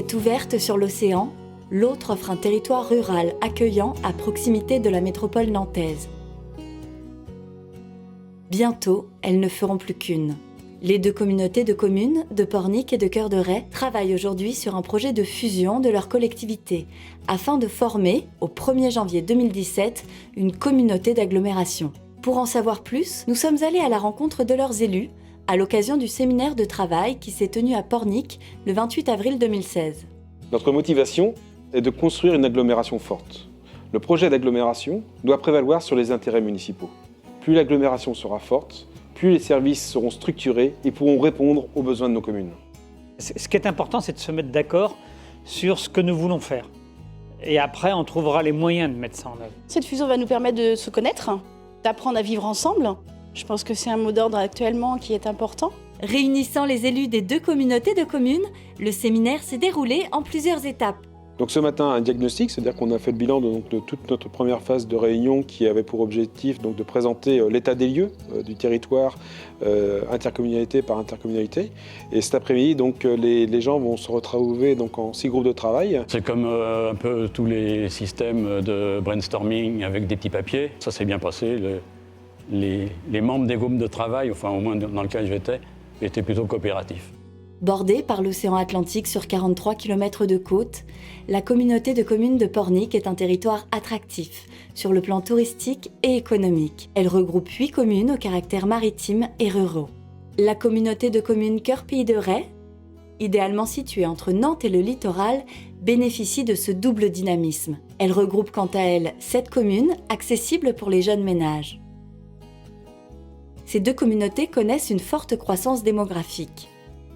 est ouverte sur l'océan, l'autre offre un territoire rural accueillant à proximité de la métropole nantaise. Bientôt, elles ne feront plus qu'une. Les deux communautés de communes, de Pornic et de Cœur de Ray, travaillent aujourd'hui sur un projet de fusion de leurs collectivités, afin de former, au 1er janvier 2017, une communauté d'agglomération. Pour en savoir plus, nous sommes allés à la rencontre de leurs élus, à l'occasion du séminaire de travail qui s'est tenu à Pornic le 28 avril 2016. Notre motivation est de construire une agglomération forte. Le projet d'agglomération doit prévaloir sur les intérêts municipaux. Plus l'agglomération sera forte, plus les services seront structurés et pourront répondre aux besoins de nos communes. Ce qui est important, c'est de se mettre d'accord sur ce que nous voulons faire. Et après, on trouvera les moyens de mettre ça en œuvre. Cette fusion va nous permettre de se connaître, d'apprendre à vivre ensemble. Je pense que c'est un mot d'ordre actuellement qui est important. Réunissant les élus des deux communautés de communes, le séminaire s'est déroulé en plusieurs étapes. Donc ce matin, un diagnostic, c'est-à-dire qu'on a fait le bilan de toute notre première phase de réunion qui avait pour objectif de présenter l'état des lieux du territoire, intercommunalité par intercommunalité. Et cet après-midi, les gens vont se retrouver en 6 groupes de travail. C'est comme un peu tous les systèmes de brainstorming avec des petits papiers. Ça s'est bien passé. Les membres des groupes de travail, enfin au moins dans lequel j'étais, étaient plutôt coopératifs. Bordée par l'océan Atlantique sur 43 km de côte, la communauté de communes de Pornic est un territoire attractif sur le plan touristique et économique. Elle regroupe 8 communes au caractère maritime et ruraux. La communauté de communes Cœur Pays de Ray, idéalement située entre Nantes et le littoral, bénéficie de ce double dynamisme. Elle regroupe quant à elle 7 communes accessibles pour les jeunes ménages. Ces deux communautés connaissent une forte croissance démographique.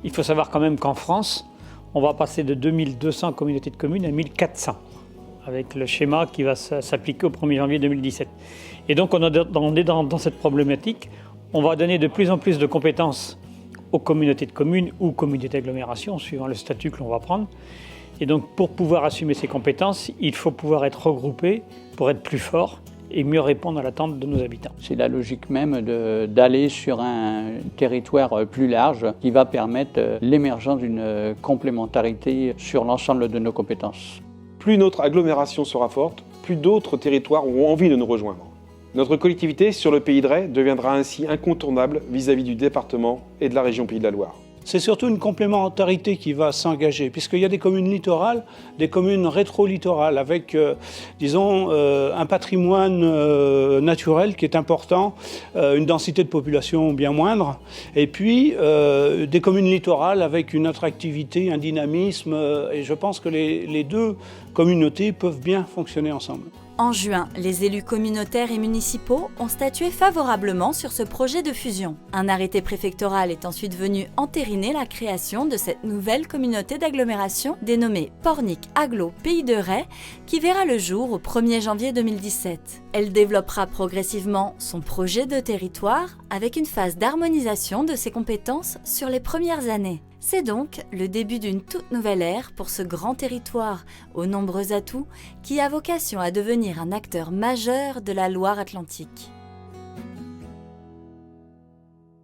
Il faut savoir quand même qu'en France, on va passer de 2200 communautés de communes à 1400, avec le schéma qui va s'appliquer au 1er janvier 2017. Et donc on est dans cette problématique, on va donner de plus en plus de compétences aux communautés de communes ou communautés d'agglomération, suivant le statut que l'on va prendre. Et donc pour pouvoir assumer ces compétences, il faut pouvoir être regroupé pour être plus fort et mieux répondre à l'attente de nos habitants. C'est la logique même d'aller sur un territoire plus large qui va permettre l'émergence d'une complémentarité sur l'ensemble de nos compétences. Plus notre agglomération sera forte, plus d'autres territoires auront envie de nous rejoindre. Notre collectivité sur le Pays de Ray deviendra ainsi incontournable vis-à-vis du département et de la région Pays de la Loire. C'est surtout une complémentarité qui va s'engager, puisqu'il y a des communes littorales, des communes rétro-littorales, avec, un patrimoine naturel qui est important, une densité de population bien moindre, et puis des communes littorales avec une attractivité, un dynamisme, et je pense que les deux communautés peuvent bien fonctionner ensemble. En juin, les élus communautaires et municipaux ont statué favorablement sur ce projet de fusion. Un arrêté préfectoral est ensuite venu entériner la création de cette nouvelle communauté d'agglomération dénommée Pornic Agglo Pays de Ray, qui verra le jour au 1er janvier 2017. Elle développera progressivement son projet de territoire avec une phase d'harmonisation de ses compétences sur les premières années. C'est donc le début d'une toute nouvelle ère pour ce grand territoire aux nombreux atouts qui a vocation à devenir un acteur majeur de la Loire-Atlantique.